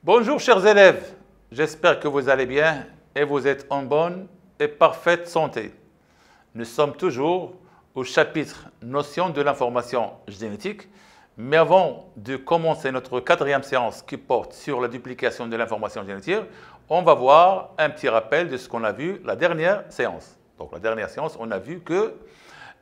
Bonjour chers élèves, j'espère que vous allez bien et vous êtes en bonne et parfaite santé. Nous sommes toujours au chapitre Notions de l'information génétique, mais avant de commencer notre quatrième séance qui porte sur la duplication de l'information génétique, on va voir un petit rappel de ce qu'on a vu la dernière séance. Donc la dernière séance, on a vu que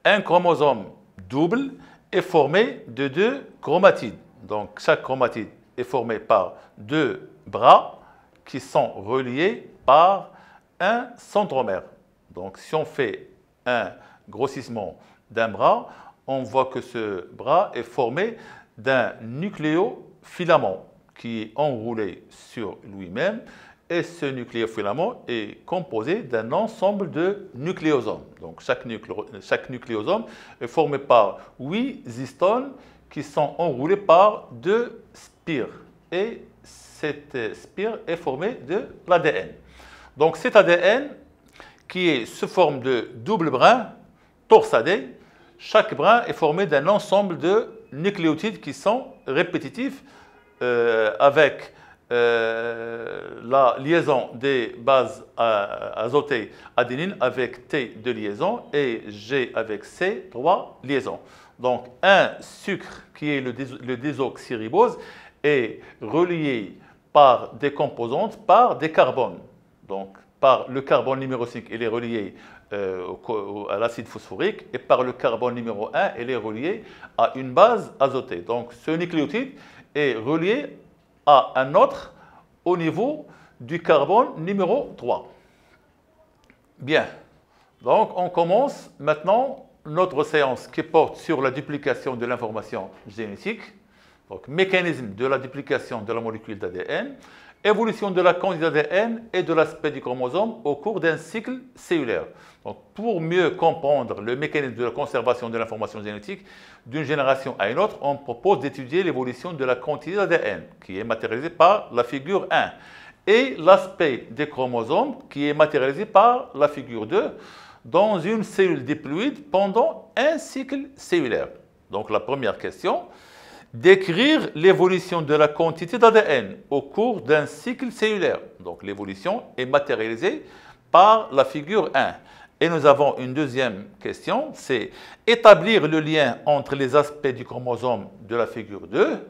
un chromosome double est formé de deux chromatides. Donc chaque chromatide est formé par deux bras qui sont reliés par un centromère. Donc si on fait un grossissement d'un bras, on voit que ce bras est formé d'un nucléofilament qui est enroulé sur lui-même, et ce nucléofilament est composé d'un ensemble de nucléosomes. Donc chaque nucléosome est formé par 8 histones qui sont enroulés par deux spires. Et cette spire est formée de l'ADN. Donc cet ADN qui est sous forme de double brin torsadé, chaque brin est formé d'un ensemble de nucléotides qui sont répétitifs avec la liaison des bases azotées adénine avec T de liaison et G avec C, 3 liaisons. Donc un sucre qui est le désoxyribose est relié par des composantes, par des carbones. Donc par le carbone numéro 5, il est relié à l'acide phosphorique, et par le carbone numéro 1, il est relié à une base azotée. Donc ce nucléotide est relié à un autre au niveau du carbone numéro 3. Bien, donc on commence maintenant notre séance qui porte sur la duplication de l'information génétique, donc mécanisme de la duplication de la molécule d'ADN, évolution de la quantité d'ADN et de l'aspect du chromosome au cours d'un cycle cellulaire. Donc, pour mieux comprendre le mécanisme de la conservation de l'information génétique d'une génération à une autre, on propose d'étudier l'évolution de la quantité d'ADN, qui est matérialisée par la figure 1, et l'aspect des chromosomes, qui est matérialisé par la figure 2, dans une cellule diploïde pendant un cycle cellulaire. Donc, la première question: décrire l'évolution de la quantité d'ADN au cours d'un cycle cellulaire. Donc l'évolution est matérialisée par la figure 1. Et nous avons une deuxième question, c'est établir le lien entre les aspects du chromosome de la figure 2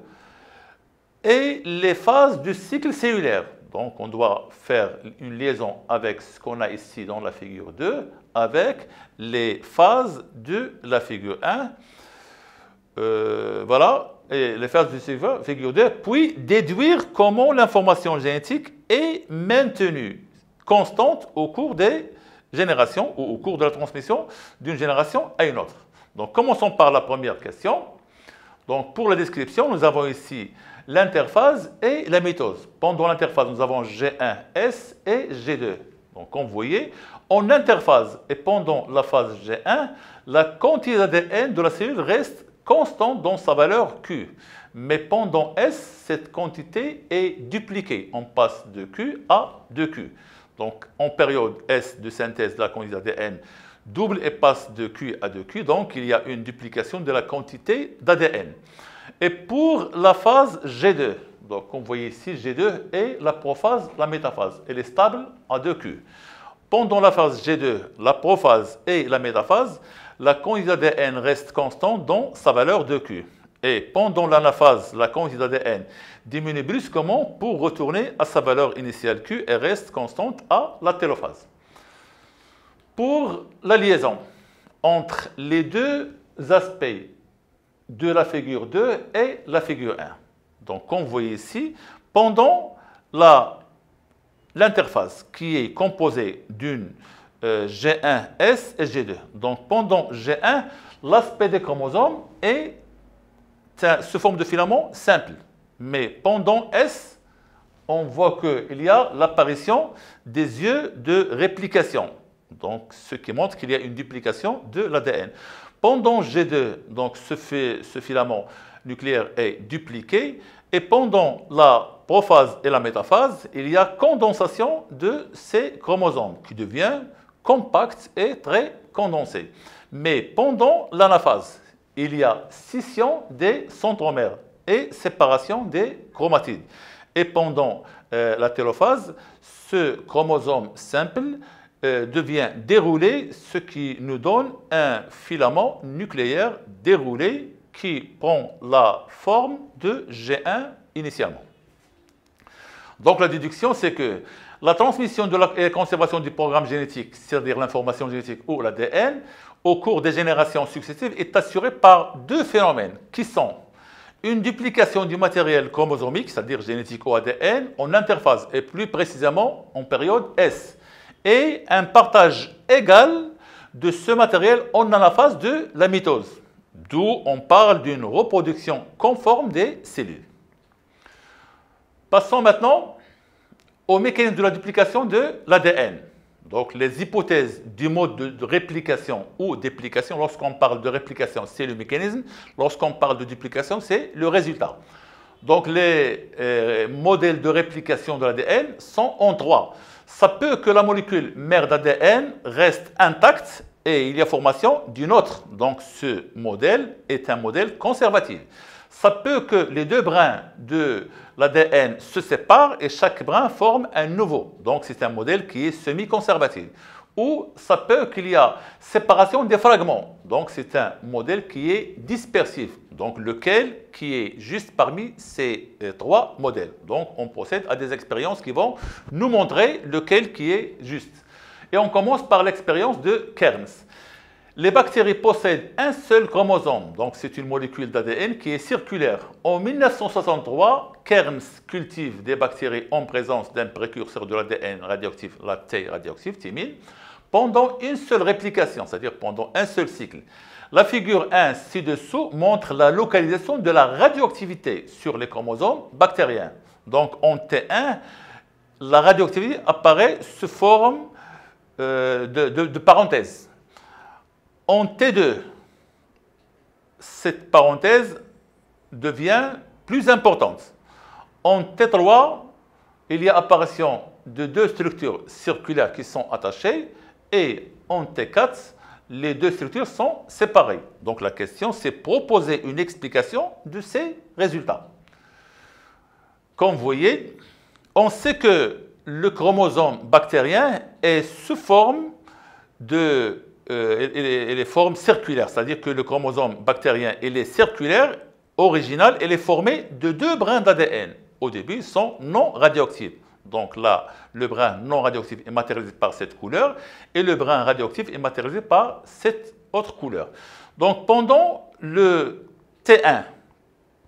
et les phases du cycle cellulaire. Donc on doit faire une liaison avec ce qu'on a ici dans la figure 2 avec les phases de la figure 1. Voilà. Et les phases du figure 2, puis déduire comment l'information génétique est maintenue constante au cours des générations ou au cours de la transmission d'une génération à une autre. Donc, commençons par la première question. Donc, pour la description, nous avons ici l'interphase et la mitose. Pendant l'interphase, nous avons G1S et G2. Donc, comme vous voyez, en interphase et pendant la phase G1, la quantité d'ADN de la cellule reste constante dans sa valeur Q. Mais pendant S, cette quantité est dupliquée. On passe de Q à 2Q. Donc, en période S de synthèse de la quantité d'ADN double et passe de Q à 2Q. Donc, il y a une duplication de la quantité d'ADN. Et pour la phase G2, donc comme vous voyez ici, G2 est la prophase, la métaphase. Elle est stable à 2Q. Pendant la phase G2, la prophase et la métaphase, la quantité d'ADN reste constante dans sa valeur de Q. Et pendant l'anaphase, la quantité d'ADN diminue brusquement pour retourner à sa valeur initiale Q et reste constante à la télophase. Pour la liaison entre les deux aspects de la figure 2 et la figure 1. Donc, comme vous voyez ici, pendant l'interface qui est composée d'une G1S et G2. Donc pendant G1, l'aspect des chromosomes est sous forme de filament simple. Mais pendant S, on voit qu'il y a l'apparition des yeux de réplication. Donc ce qui montre qu'il y a une duplication de l'ADN. Pendant G2, donc ce filament nucléaire est dupliqué. Et pendant la prophase et la métaphase, il y a condensation de ces chromosomes qui devient compact et très condensé. Mais pendant l'anaphase, il y a scission des centromères et séparation des chromatides. Et pendant la télophase, ce chromosome simple devient déroulé, ce qui nous donne un filament nucléaire déroulé qui prend la forme de G1 initialement. Donc la déduction, c'est que la transmission et la conservation du programme génétique, c'est-à-dire l'information génétique ou l'ADN, au cours des générations successives, est assurée par deux phénomènes qui sont une duplication du matériel chromosomique, c'est-à-dire génétique ou ADN, en interphase, et plus précisément en période S, et un partage égal de ce matériel en anaphase de la mitose, d'où on parle d'une reproduction conforme des cellules. Passons maintenant au mécanisme de la duplication de l'ADN. Donc, les hypothèses du mode de réplication ou déplication, lorsqu'on parle de réplication, c'est le mécanisme. Lorsqu'on parle de duplication, c'est le résultat. Donc, les modèles de réplication de l'ADN sont en trois. Ça peut que la molécule mère d'ADN reste intacte et il y a formation d'une autre. Donc, ce modèle est un modèle conservatif. Ça peut que les deux brins de l'ADN se séparent et chaque brin forme un nouveau. Donc, c'est un modèle qui est semi-conservatif. Ou ça peut qu'il y a séparation des fragments. Donc, c'est un modèle qui est dispersif. Donc, lequel qui est juste parmi ces trois modèles. Donc, on procède à des expériences qui vont nous montrer lequel qui est juste. Et on commence par l'expérience de Kearns. Les bactéries possèdent un seul chromosome, donc c'est une molécule d'ADN qui est circulaire. En 1963, Kearns cultive des bactéries en présence d'un précurseur de l'ADN radioactif, la T radioactive, thymine, pendant une seule réplication, c'est-à-dire pendant un seul cycle. La figure 1 ci-dessous montre la localisation de la radioactivité sur les chromosomes bactériens. Donc en T1, la radioactivité apparaît sous forme de parenthèse. En T2, cette parenthèse devient plus importante. En T3, il y a apparition de deux structures circulaires qui sont attachées et en T4, les deux structures sont séparées. Donc la question, c'est proposer une explication de ces résultats. Comme vous voyez, on sait que le chromosome bactérien est sous forme de les formes circulaires, c'est-à-dire que le chromosome bactérien il est circulaire, original, il est formé de deux brins d'ADN. Au début, ils sont non radioactifs. Donc là, le brin non radioactif est matérialisé par cette couleur et le brin radioactif est matérialisé par cette autre couleur. Donc pendant le T1,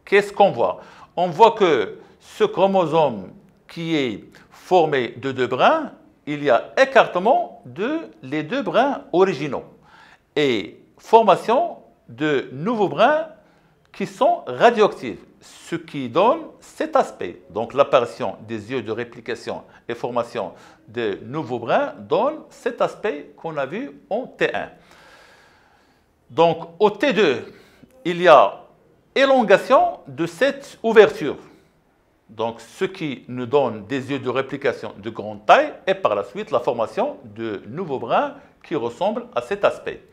qu'est-ce qu'on voit? On voit que ce chromosome qui est formé de deux brins, il y a écartement de les deux brins originaux et formation de nouveaux brins qui sont radioactifs, ce qui donne cet aspect. Donc l'apparition des yeux de réplication et formation de nouveaux brins donne cet aspect qu'on a vu en T1. Donc au T2, il y a élongation de cette ouverture. Donc, ce qui nous donne des yeux de réplication de grande taille et par la suite la formation de nouveaux brins qui ressemblent à cet aspect.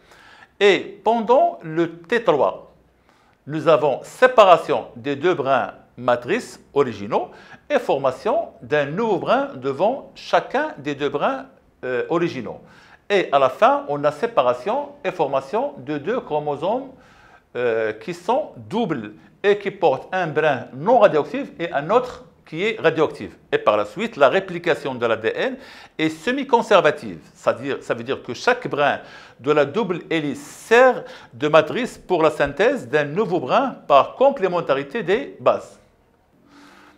Et pendant le T3, nous avons séparation des deux brins matrices originaux et formation d'un nouveau brin devant chacun des deux brins originaux. Et à la fin, on a séparation et formation de deux chromosomes qui sont doubles et qui portent un brin non radioactif et un autre qui est radioactif. Et par la suite, la réplication de l'ADN est semi-conservative. Ça veut dire que chaque brin de la double hélice sert de matrice pour la synthèse d'un nouveau brin par complémentarité des bases.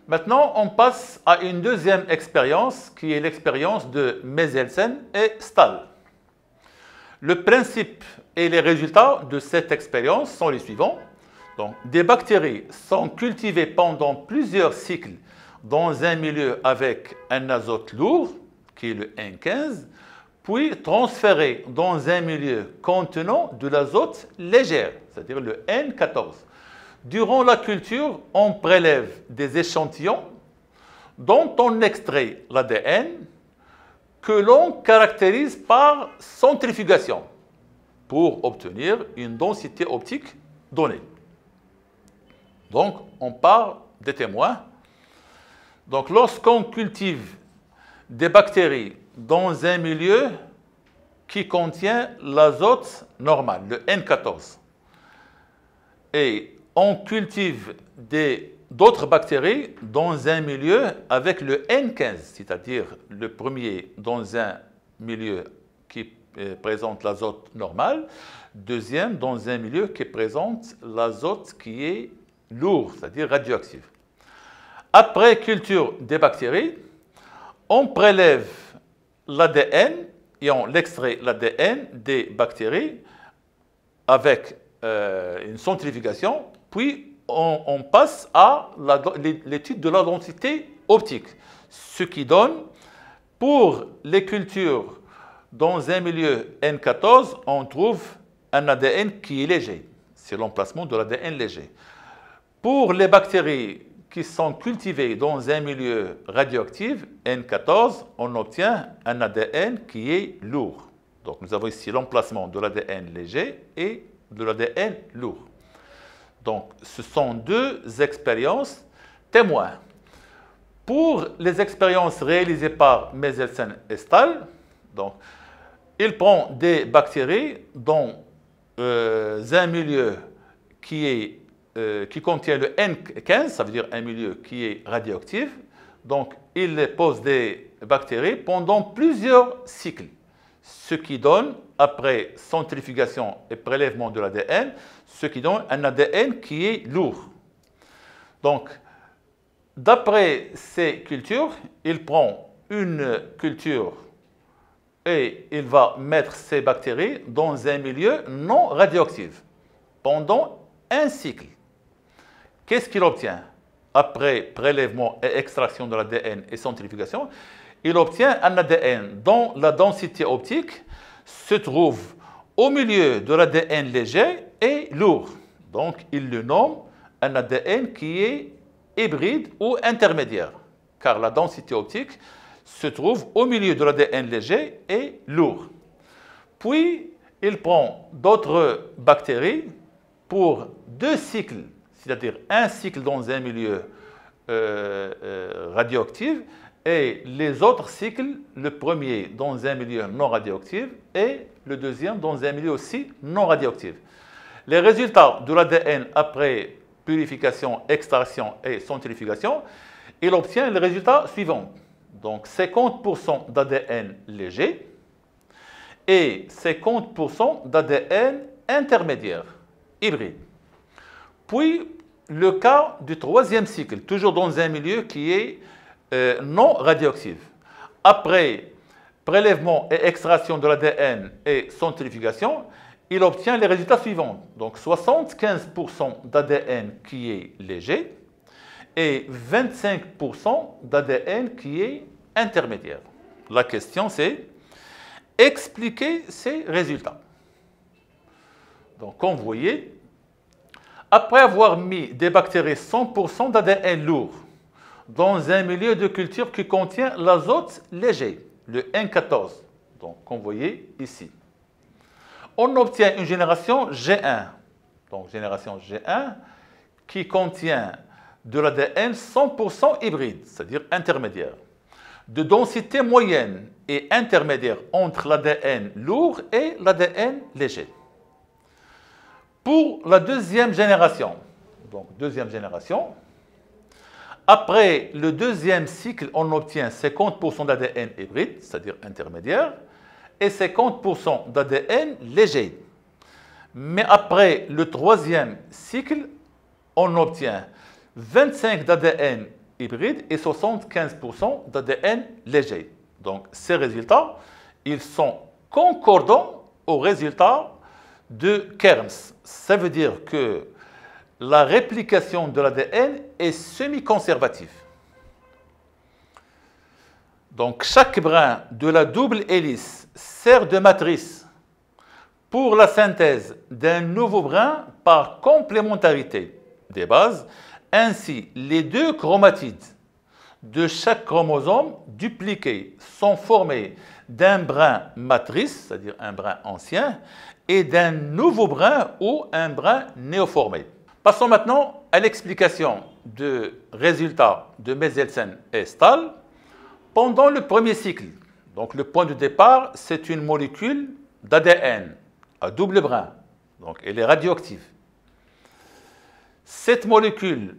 Maintenant, on passe à une deuxième expérience qui est l'expérience de Meselsen et Stahl. Le principe et les résultats de cette expérience sont les suivants. Donc, des bactéries sont cultivées pendant plusieurs cycles dans un milieu avec un azote lourd, qui est le N15, puis transférées dans un milieu contenant de l'azote légère, c'est-à-dire le N14. Durant la culture, on prélève des échantillons dont on extrait l'ADN que l'on caractérise par centrifugation pour obtenir une densité optique donnée. Donc, on part des témoins. Donc, lorsqu'on cultive des bactéries dans un milieu qui contient l'azote normal, le N14, et on cultive d'autres bactéries dans un milieu avec le N15, c'est-à-dire le premier dans un milieu qui présente l'azote normal, deuxième dans un milieu qui présente l'azote qui est lourd, c'est-à-dire radioactif. Après culture des bactéries, on prélève l'ADN et on extrait l'ADN des bactéries avec une centrifugation, puis on passe à l'étude de la densité optique, ce qui donne, pour les cultures dans un milieu N14, on trouve un ADN qui est léger. C'est l'emplacement de l'ADN léger. Pour les bactéries qui sont cultivées dans un milieu radioactif, N14, on obtient un ADN qui est lourd. Donc nous avons ici l'emplacement de l'ADN léger et de l'ADN lourd. Donc ce sont deux expériences témoins. Pour les expériences réalisées par Meselsen et Stahl, donc, il prend des bactéries dans un milieu qui contient le N15, ça veut dire un milieu qui est radioactif. Donc, il pose des bactéries pendant plusieurs cycles, ce qui donne, après centrifugation et prélèvement de l'ADN, ce qui donne un ADN qui est lourd. Donc, d'après ces cultures, il prend une culture et il va mettre ces bactéries dans un milieu non radioactif pendant un cycle. Qu'est-ce qu'il obtient? Après prélèvement et extraction de l'ADN et centrifugation, il obtient un ADN dont la densité optique se trouve au milieu de l'ADN léger et lourd. Donc, il le nomme un ADN qui est hybride ou intermédiaire, car la densité optique se trouve au milieu de l'ADN léger et lourd. Puis, il prend d'autres bactéries pour deux cycles, c'est-à-dire un cycle dans un milieu radioactif et les autres cycles, le premier dans un milieu non radioactif et le deuxième dans un milieu aussi non radioactif. Les résultats de l'ADN après purification, extraction et centrifugation, il obtient les résultats suivants. Donc 50% d'ADN léger et 50% d'ADN intermédiaire, hybride. Puis, le cas du troisième cycle, toujours dans un milieu qui est non radioactif. Après prélèvement et extraction de l'ADN et centrifugation, il obtient les résultats suivants. Donc 75% d'ADN qui est léger et 25% d'ADN qui est intermédiaire. La question c'est expliquer ces résultats. Donc comme vous voyez, après avoir mis des bactéries 100% d'ADN lourd dans un milieu de culture qui contient l'azote léger, le N14, donc comme vous voyez ici, on obtient une génération G1, donc génération G1 qui contient de l'ADN 100% hybride, c'est-à-dire intermédiaire, de densité moyenne et intermédiaire entre l'ADN lourd et l'ADN léger. Pour la deuxième génération, donc deuxième génération, après le deuxième cycle, on obtient 50% d'ADN hybride, c'est-à-dire intermédiaire, et 50% d'ADN léger. Mais après le troisième cycle, on obtient 25% d'ADN hybride et 75% d'ADN léger. Donc ces résultats, ils sont concordants aux résultats de Kermes. Ça veut dire que la réplication de l'ADN est semi-conservative. Donc chaque brin de la double hélice sert de matrice pour la synthèse d'un nouveau brin par complémentarité des bases. Ainsi, les deux chromatides de chaque chromosome dupliqué sont formés d'un brin matrice, c'est-à-dire un brin ancien, et d'un nouveau brin ou un brin néoformé. Passons maintenant à l'explication de résultats de Michelson et Stahl pendant le premier cycle. Donc le point de départ, c'est une molécule d'ADN à double brin. Donc elle est radioactive. Cette molécule,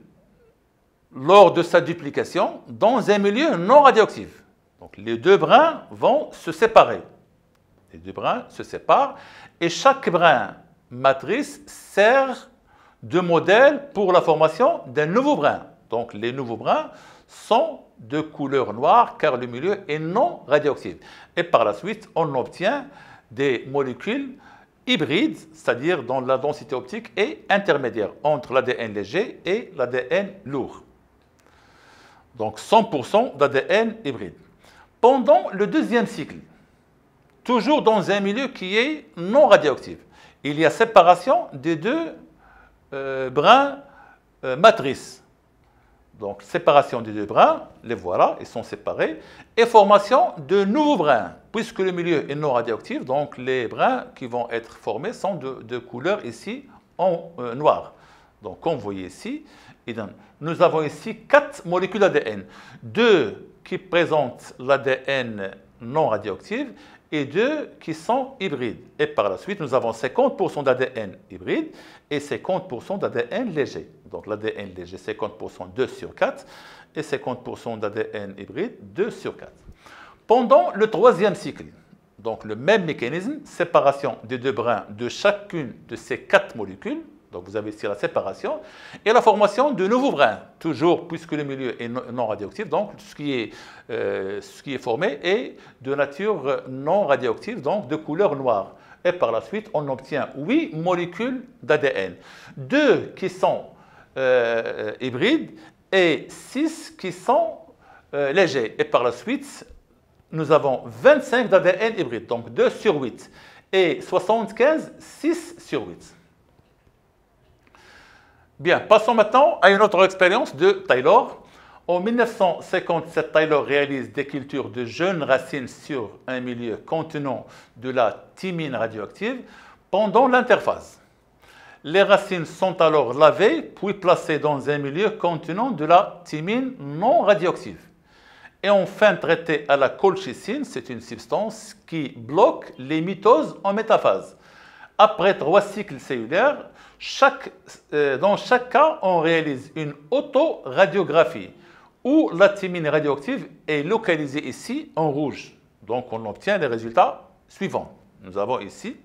lors de sa duplication, dans un milieu non radioactif. Donc les deux brins vont se séparer. Les deux brins se séparent et chaque brin matrice sert de modèle pour la formation d'un nouveau brin. Donc les nouveaux brins sont de couleur noire car le milieu est non radioactif. Et par la suite, on obtient des molécules hybrides, c'est-à-dire dont la densité optique est intermédiaire entre l'ADN léger et l'ADN lourd. Donc 100% d'ADN hybride. Pendant le deuxième cycle, toujours dans un milieu qui est non radioactif, il y a séparation des deux brins matrices. Donc, séparation des deux brins, les voilà, ils sont séparés, et formation de nouveaux brins. Puisque le milieu est non radioactif, donc les brins qui vont être formés sont de couleur ici en noir. Donc, comme vous voyez ici, nous avons ici 4 molécules d'ADN. 2 qui présentent l'ADN non radioactif et 2 qui sont hybrides. Et par la suite, nous avons 50% d'ADN hybride et 50% d'ADN léger. Donc l'ADN léger, 50%, 2 sur 4, et 50% d'ADN hybride, 2 sur 4. Pendant le troisième cycle, donc le même mécanisme, séparation des deux brins de chacune de ces 4 molécules, donc vous avez ici la séparation, et la formation de nouveaux brins, toujours puisque le milieu est non radioactif, donc ce qui est formé est de nature non radioactive, donc de couleur noire. Et par la suite, on obtient 8 molécules d'ADN, 2 qui sont hybrides et 6 qui sont légers. Et par la suite, nous avons 25 d'ADN hybrides, donc 2 sur 8, et 75, 6 sur 8. Bien, passons maintenant à une autre expérience de Taylor. En 1957, Taylor réalise des cultures de jeunes racines sur un milieu contenant de la thymine radioactive pendant l'interphase. Les racines sont alors lavées puis placées dans un milieu contenant de la thymine non radioactive. Et enfin traitées à la colchicine, c'est une substance qui bloque les mitoses en métaphase. Après 3 cycles cellulaires, dans chaque cas, on réalise une autoradiographie où la thymine radioactive est localisée ici en rouge. Donc on obtient les résultats suivants. Nous avons ici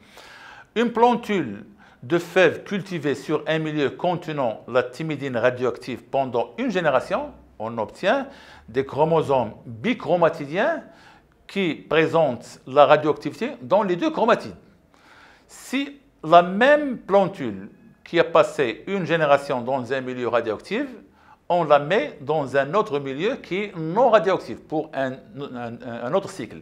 une plantule de fèves cultivée sur un milieu contenant la thymidine radioactive pendant une génération. On obtient des chromosomes bichromatidiens qui présentent la radioactivité dans les 2 chromatides. Si la même plantule qui a passé une génération dans un milieu radioactif, on la met dans un autre milieu qui est non radioactif pour un autre cycle.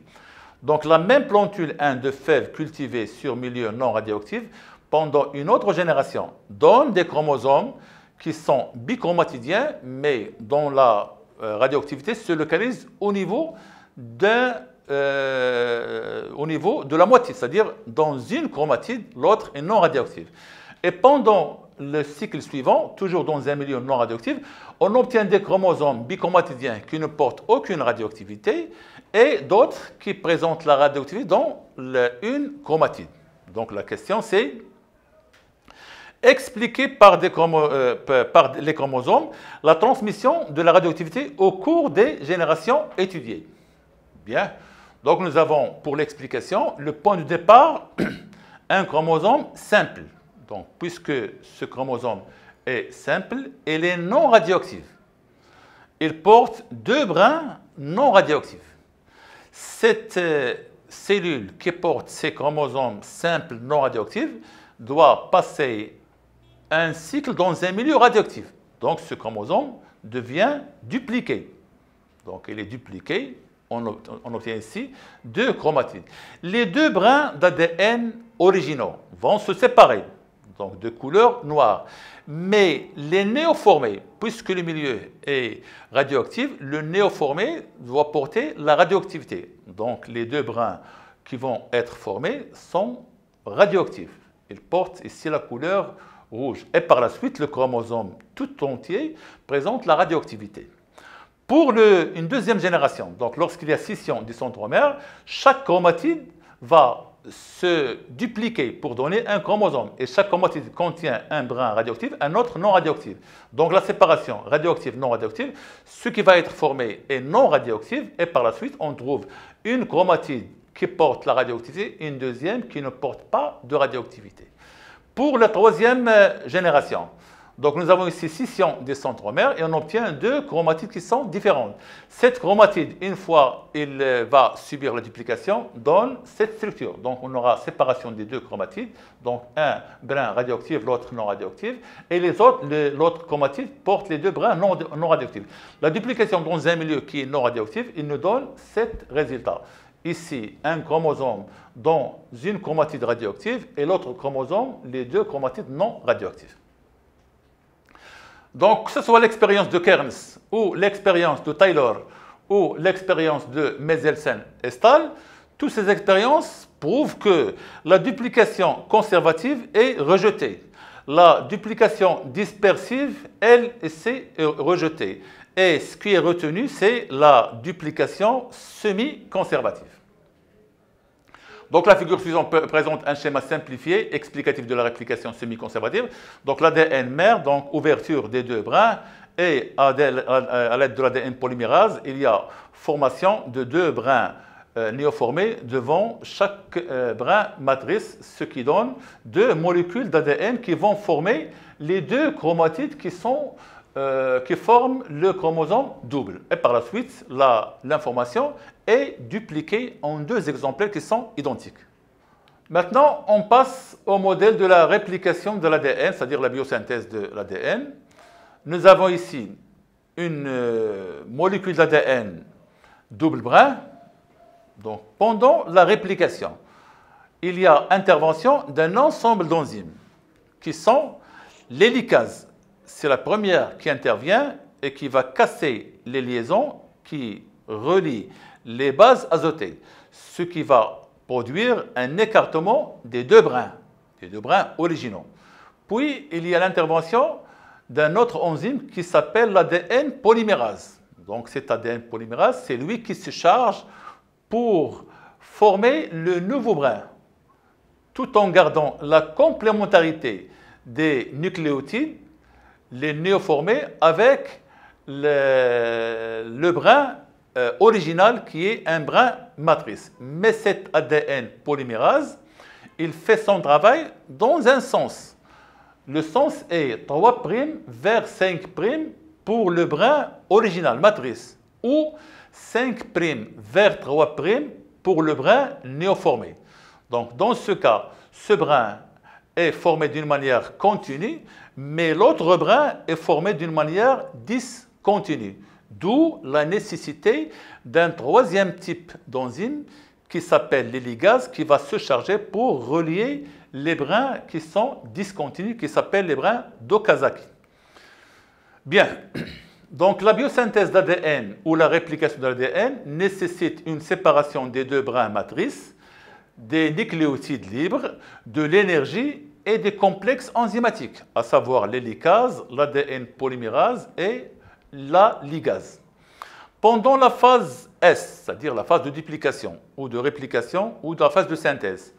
Donc la même plantule de fèves cultivées sur milieu non radioactif pendant une autre génération donne des chromosomes qui sont bichromatidiens, mais dont la radioactivité se localise au niveau de la moitié, c'est-à-dire dans une chromatide, l'autre est non radioactive. Et pendant le cycle suivant, toujours dans un milieu non radioactif, on obtient des chromosomes bichromatidiens qui ne portent aucune radioactivité et d'autres qui présentent la radioactivité dans une chromatide. Donc la question c'est expliquer par les chromosomes la transmission de la radioactivité au cours des générations étudiées. Bien. Donc nous avons pour l'explication le point de départ, un chromosome simple. Donc puisque ce chromosome est simple, il est non radioactif. Il porte 2 brins non radioactifs. Cette cellule qui porte ces chromosomes simples non radioactifs doit passer un cycle dans un milieu radioactif. Donc ce chromosome devient dupliqué. Donc il est dupliqué. On obtient ici 2 chromatides. Les 2 brins d'ADN originaux vont se séparer, donc de couleur noire. Mais les néoformés, puisque le milieu est radioactif, le néoformé doit porter la radioactivité. Donc les 2 brins qui vont être formés sont radioactifs. Ils portent ici la couleur rouge. Et par la suite, le chromosome tout entier présente la radioactivité. Pour une deuxième génération, donc lorsqu'il y a scission du centromère, chaque chromatide va se dupliquer pour donner un chromosome. Et chaque chromatide contient un brin radioactif, un autre non radioactif. Donc la séparation radioactive-non radioactive, ce qui va être formé est non radioactif, et par la suite, on trouve une chromatide qui porte la radioactivité et une deuxième qui ne porte pas de radioactivité. Pour la troisième génération, donc nous avons ici scission des centromères et on obtient deux chromatides qui sont différentes. Cette chromatide, une fois il va subir la duplication, donne cette structure. Donc on aura séparation des deux chromatides, donc un brin radioactif, l'autre non radioactif, et l'autre chromatide porte les deux brins non radioactifs. La duplication dans un milieu qui est non radioactif, il nous donne cet résultat. Ici, un chromosome dans une chromatide radioactive et l'autre chromosome, les deux chromatides non radioactives. Donc, que ce soit l'expérience de Kearns ou l'expérience de Taylor ou l'expérience de Meselsen et Stahl, toutes ces expériences prouvent que la duplication conservative est rejetée. La duplication dispersive, elle, c'est rejetée. Et ce qui est retenu, c'est la duplication semi-conservative. Donc la figure suivante présente un schéma simplifié, explicatif de la réplication semi-conservative. Donc l'ADN mère, donc ouverture des deux brins, et à l'aide de l'ADN polymérase, il y a formation de deux brins néoformés devant chaque brin matrice, ce qui donne deux molécules d'ADN qui vont former les deux chromatides qui forment le chromosome double. Et par la suite, l'information est dupliquée en deux exemplaires qui sont identiques. Maintenant, on passe au modèle de la réplication de l'ADN, c'est-à-dire la biosynthèse de l'ADN. Nous avons ici une molécule d'ADN double brin. Donc, pendant la réplication, il y a intervention d'un ensemble d'enzymes qui sont l'hélicase. C'est la première qui intervient et qui va casser les liaisons qui relient les bases azotées, ce qui va produire un écartement des deux brins originaux. Puis, il y a l'intervention d'un autre enzyme qui s'appelle l'ADN polymérase. Donc, cet ADN polymérase, c'est lui qui se charge pour former le nouveau brin, tout en gardant la complémentarité des nucléotides, les néoformés, avec le brin original qui est un brin matrice. Mais cet ADN polymérase, il fait son travail dans un sens. Le sens est 3' vers 5' pour le brin original, matrice, ou 5' vers 3' pour le brin néoformé. Donc, dans ce cas, ce brin est formé d'une manière continue, mais l'autre brin est formé d'une manière discontinue. D'où la nécessité d'un troisième type d'enzyme qui s'appelle l'héligase, qui va se charger pour relier les brins qui sont discontinus, qui s'appellent les brins d'Okazaki. Bien, donc la biosynthèse d'ADN ou la réplication de l'ADN nécessite une séparation des deux brins matrices, des nucléotides libres, de l'énergie et des complexes enzymatiques, à savoir l'hélicase, l'ADN polymérase et la ligase. Pendant la phase S, c'est-à-dire la phase de duplication ou de réplication ou de la phase de synthèse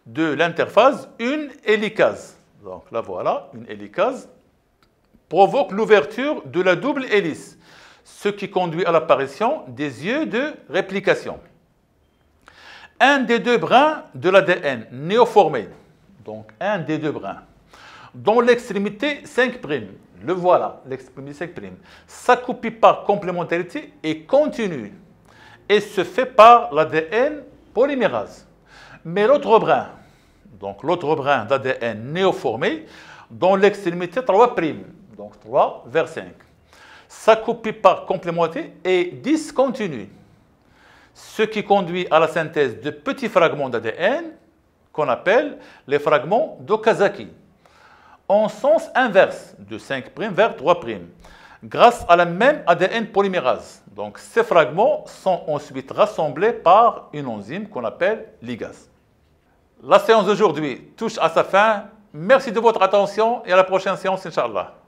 de l'interphase, une hélicase, donc là voilà, une hélicase, provoque l'ouverture de la double hélice, ce qui conduit à l'apparition des yeux de réplication. Un des deux brins de l'ADN néoformé, donc un des deux brins, dont l'extrémité 5', le voilà, l'extrémité 5', s'accroupit par complémentarité et continue, et se fait par l'ADN polymérase. Mais l'autre brin, donc l'autre brin d'ADN néoformé, dont l'extrémité 3', donc 3 vers 5, s'accroupit par complémentarité et discontinue, ce qui conduit à la synthèse de petits fragments d'ADN qu'on appelle les fragments d'Okazaki, en sens inverse, de 5' vers 3', grâce à la même ADN polymérase. Donc ces fragments sont ensuite rassemblés par une enzyme qu'on appelle ligase. La séance d'aujourd'hui touche à sa fin. Merci de votre attention et à la prochaine séance, Inch'Allah.